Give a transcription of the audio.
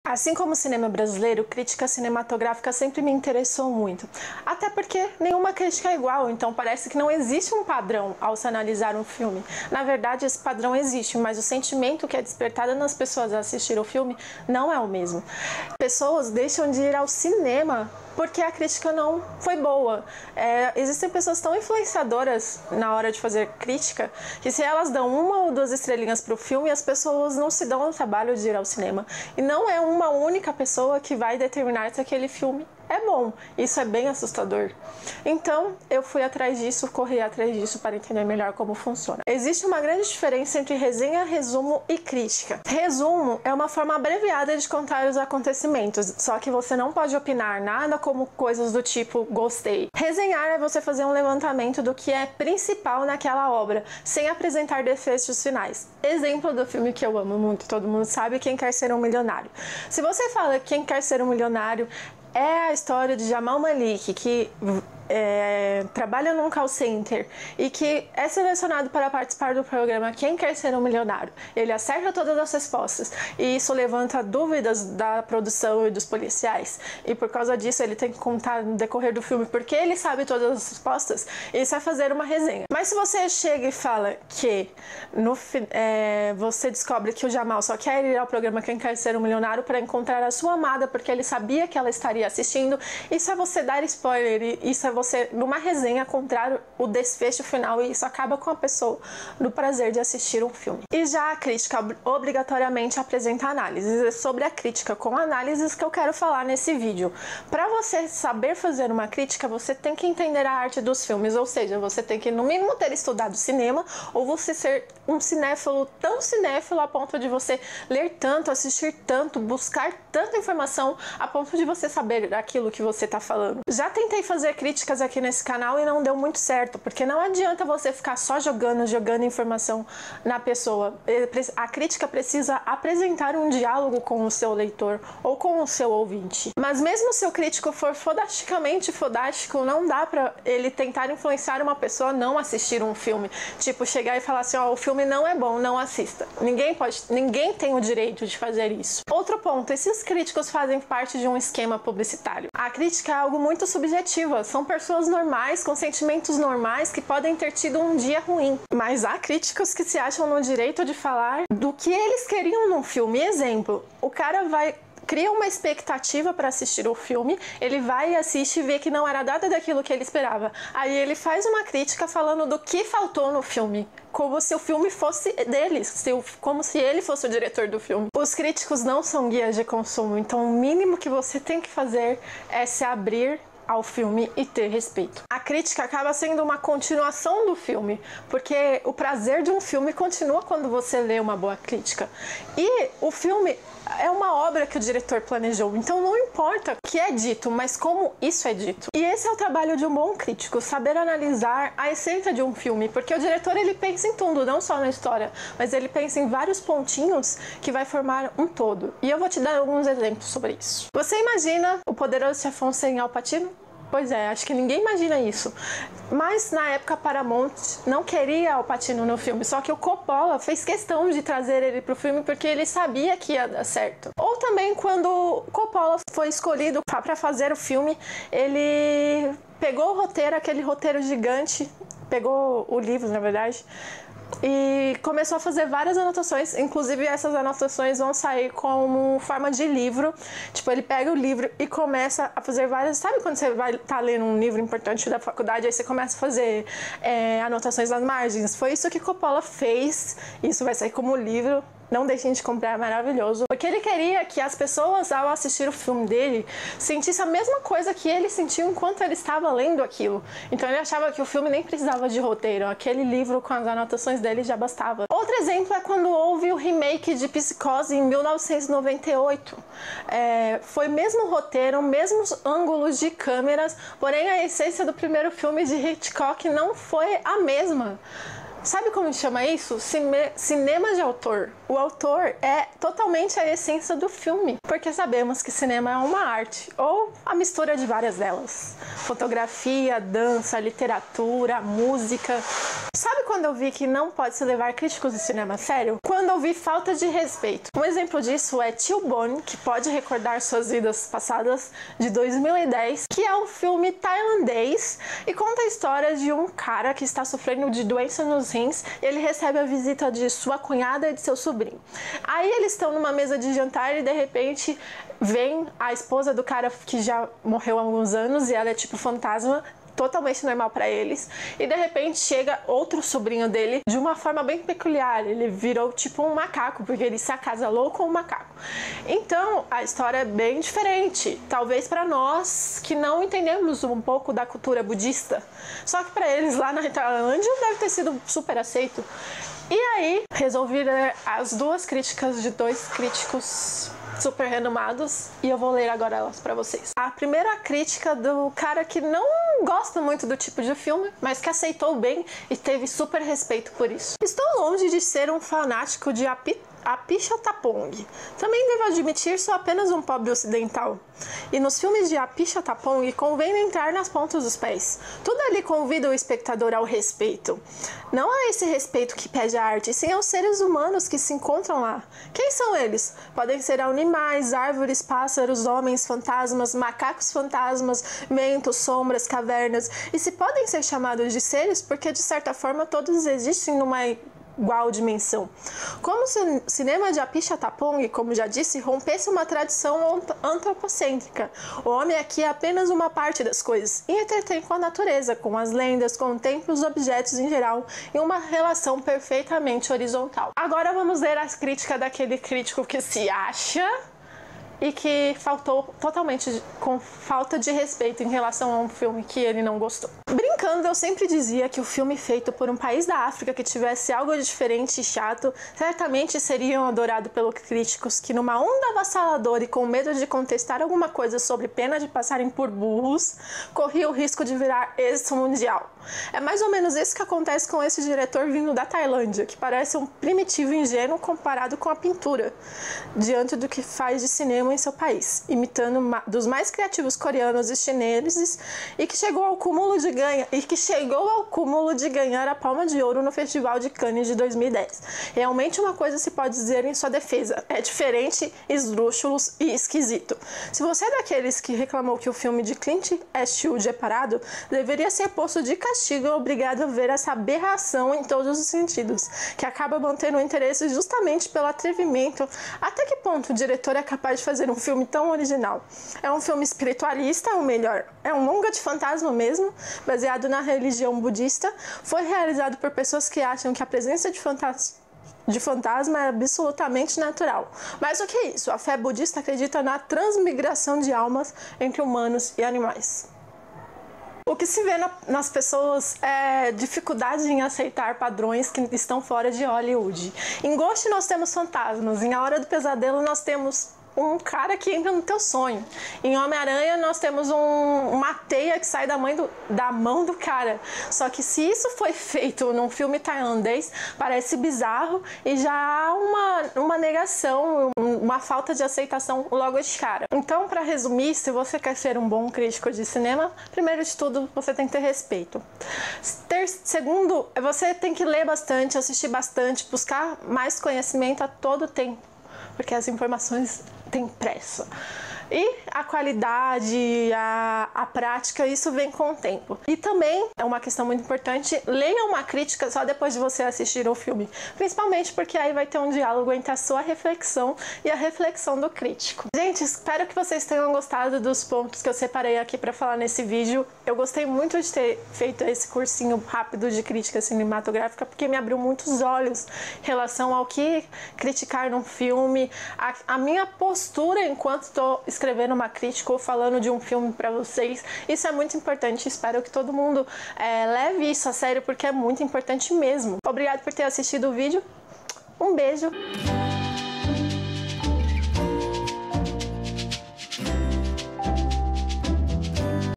Assim como o cinema brasileiro, crítica cinematográfica sempre me interessou muito. Até porque nenhuma crítica é igual, então parece que não existe um padrão ao se analisar um filme. Na verdade, esse padrão existe, mas o sentimento que é despertado nas pessoas a assistir o filme não é o mesmo. Pessoas deixam de ir ao cinema porque a crítica não foi boa. Existem pessoas tão influenciadoras na hora de fazer crítica que se elas dão 1 ou 2 estrelinhas para o filme, as pessoas não se dão ao trabalho de ir ao cinema. E não é uma única pessoa que vai determinar se aquele filme é bom. Isso é bem assustador. Então, eu fui atrás disso, corri atrás disso para entender melhor como funciona. Existe uma grande diferença entre resenha, resumo e crítica. Resumo é uma forma abreviada de contar os acontecimentos, só que você não pode opinar nada como coisas do tipo gostei. Resenhar é você fazer um levantamento do que é principal naquela obra, sem apresentar defeitos finais. Exemplo do filme que eu amo muito, todo mundo sabe, Quem Quer Ser um Milionário. Se você fala Quem Quer Ser um Milionário é a história de Jamal Malik, que trabalha num call center e que é selecionado para participar do programa Quem Quer Ser um Milionário. Ele acerta todas as respostas e isso levanta dúvidas da produção e dos policiais. E por causa disso ele tem que contar no decorrer do filme porque ele sabe todas as respostas. Isso é fazer uma resenha. Mas se você chega e fala que você descobre que o Jamal só quer ir ao programa Quem Quer Ser um Milionário para encontrar a sua amada porque ele sabia que ela estaria assistindo, isso é você dar spoiler, isso é você, numa resenha, contrário o desfecho final, e isso acaba com a pessoa no prazer de assistir um filme. E já a crítica obrigatoriamente apresenta análises. É sobre a crítica com análises que eu quero falar nesse vídeo. Para você saber fazer uma crítica, você tem que entender a arte dos filmes, ou seja, você tem que no mínimo ter estudado cinema, ou você ser um cinéfilo, tão cinéfilo a ponto de você ler tanto, assistir tanto, buscar tanta informação a ponto de você saber aquilo que você está falando. Já tentei fazer críticas aqui nesse canal e não deu muito certo, porque não adianta você ficar só jogando informação na pessoa. A crítica precisa apresentar um diálogo com o seu leitor ou com o seu ouvinte. Mas mesmo se o crítico for fodasticamente fodástico, não dá pra ele tentar influenciar uma pessoa a não assistir um filme. Tipo, chegar e falar assim, ó, o filme não é bom, não assista. Ninguém tem o direito de fazer isso. Outro ponto, esses críticos fazem parte de um esquema publicitário. A crítica é algo muito subjetiva, são pessoas normais, com sentimentos normais, que podem ter tido um dia ruim. Mas há críticos que se acham no direito de falar do que eles queriam num filme. Exemplo, o cara cria uma expectativa para assistir o filme, ele vai e assiste e vê que não era nada daquilo que ele esperava. Aí ele faz uma crítica falando do que faltou no filme, como se o filme fosse deles, como se ele fosse o diretor do filme. Os críticos não são guias de consumo, então o mínimo que você tem que fazer é se abrir ao filme e ter respeito. A crítica acaba sendo uma continuação do filme, porque o prazer de um filme continua quando você lê uma boa crítica. E o filme é uma obra que o diretor planejou, então não importa o que é dito, mas como isso é dito. E esse é o trabalho de um bom crítico, saber analisar a essência de um filme, porque o diretor ele pensa em tudo, não só na história, mas ele pensa em vários pontinhos que vai formar um todo. E eu vou te dar alguns exemplos sobre isso. Você imagina o Poderoso Chefão sem Al Pacino? Pois é, acho que ninguém imagina isso. Mas na época a Paramount não queria Al Pacino no filme, só que o Coppola fez questão de trazer ele pro filme porque ele sabia que ia dar certo. Ou também quando o Coppola foi escolhido para fazer o filme, ele pegou o roteiro, aquele roteiro gigante, pegou o livro, na verdade, e começou a fazer várias anotações, inclusive essas anotações vão sair como forma de livro. Tipo, ele pega o livro e começa a fazer várias... Sabe quando você vai estar lendo um livro importante da faculdade, aí você começa a fazer anotações nas margens? Foi isso que Coppola fez, isso vai sair como livro. Não deixem de comprar, é maravilhoso. Porque ele queria que as pessoas, ao assistir o filme dele, sentissem a mesma coisa que ele sentiu enquanto ele estava lendo aquilo. Então ele achava que o filme nem precisava de roteiro. Aquele livro com as anotações dele já bastava. Outro exemplo é quando houve o remake de Psicose em 1998. Foi o mesmo roteiro, mesmos ângulos de câmeras, porém a essência do primeiro filme de Hitchcock não foi a mesma. Sabe como chama isso? Cinema de autor. O autor é totalmente a essência do filme, porque sabemos que cinema é uma arte, ou a mistura de várias delas. Fotografia, dança, literatura, música. Sabe quando eu vi que não pode se levar críticos de cinema a sério? Quando eu vi falta de respeito. Um exemplo disso é Till Bone, que pode recordar suas vidas passadas, de 2010, que é um filme tailandês e conta a história de um cara que está sofrendo de doença nos rins e ele recebe a visita de sua cunhada e de seu sobrinho. Aí eles estão numa mesa de jantar e de repente vem a esposa do cara que já morreu há alguns anos e ela é tipo fantasma, totalmente normal para eles, e de repente chega outro sobrinho dele de uma forma bem peculiar. Ele virou tipo um macaco, porque ele se acasalou com um macaco. Então a história é bem diferente, talvez para nós que não entendemos um pouco da cultura budista, só que para eles lá na Tailândia deve ter sido super aceito. E aí resolvi ler as duas críticas de dois críticos super renomados e eu vou ler agora elas pra vocês. A primeira crítica do cara que não gosta muito do tipo de filme, mas que aceitou bem e teve super respeito por isso. Estou longe de ser um fanático de Apichatpong. Também devo admitir, sou apenas um pobre ocidental. E nos filmes de Apichatpong convém entrar nas pontas dos pés. Tudo ali convida o espectador ao respeito. Não a esse respeito que pede a arte, sim aos seres humanos que se encontram lá. Quem são eles? Podem ser animais, árvores, pássaros, homens, fantasmas, macacos fantasmas, ventos, sombras, cavernas. E se podem ser chamados de seres porque de certa forma todos existem numa igual dimensão. Como se o cinema de Apichatpong, como já disse, rompesse uma tradição antropocêntrica. O homem aqui é apenas uma parte das coisas e entretém com a natureza, com as lendas, com o tempo e os objetos em geral, em uma relação perfeitamente horizontal. Agora vamos ler as críticas daquele crítico que se acha e que faltou totalmente com falta de respeito em relação a um filme que ele não gostou. Brincando, eu sempre dizia que o filme feito por um país da África que tivesse algo de diferente e chato, certamente seriam adorados pelos críticos que numa onda avassaladora e com medo de contestar alguma coisa sobre pena de passarem por burros, corria o risco de virar êxito mundial. É mais ou menos isso que acontece com esse diretor vindo da Tailândia, que parece um primitivo ingênuo comparado com a pintura, diante do que faz de cinema em seu país, imitando dos mais criativos coreanos e chineses, e que chegou ao cúmulo de ganhar a Palma de Ouro no Festival de Cannes de 2010. Realmente uma coisa se pode dizer em sua defesa: é diferente, esdrúxulo e esquisito. Se você é daqueles que reclamou que o filme de Clint Eastwood é parado, deveria ser posto de castigo e obrigado a ver essa aberração em todos os sentidos, que acaba mantendo o interesse justamente pelo atrevimento. Até que ponto o diretor é capaz de fazer um filme tão original? É um filme espiritualista, ou melhor, é um longa de fantasma mesmo, baseado na religião budista. Foi realizado por pessoas que acham que a presença de fantasma é absolutamente natural. Mais do que isso, a fé budista acredita na transmigração de almas entre humanos e animais. O que se vê nas pessoas é dificuldade em aceitar padrões que estão fora de Hollywood. Em Ghost nós temos fantasmas, em A Hora do Pesadelo nós temos um cara que entra no teu sonho. Em Homem-Aranha nós temos uma teia que sai da mão do cara. Só que se isso foi feito num filme tailandês, parece bizarro e já há uma negação, uma falta de aceitação logo de cara. Então, para resumir, se você quer ser um bom crítico de cinema, primeiro de tudo, você tem que ter respeito. Segundo, você tem que ler bastante, assistir bastante, buscar mais conhecimento a todo tempo, porque as informações têm pressa. E a qualidade, a prática, isso vem com o tempo. E também é uma questão muito importante, leia uma crítica só depois de você assistir o filme. Principalmente porque aí vai ter um diálogo entre a sua reflexão e a reflexão do crítico. Gente, espero que vocês tenham gostado dos pontos que eu separei aqui para falar nesse vídeo. Eu gostei muito de ter feito esse cursinho rápido de crítica cinematográfica, porque me abriu muitos olhos em relação ao que criticar num filme, a minha postura enquanto estou escrevendo uma crítica ou falando de um filme para vocês. Isso é muito importante, espero que todo mundo leve isso a sério, porque é muito importante mesmo. Obrigado por ter assistido o vídeo, um beijo!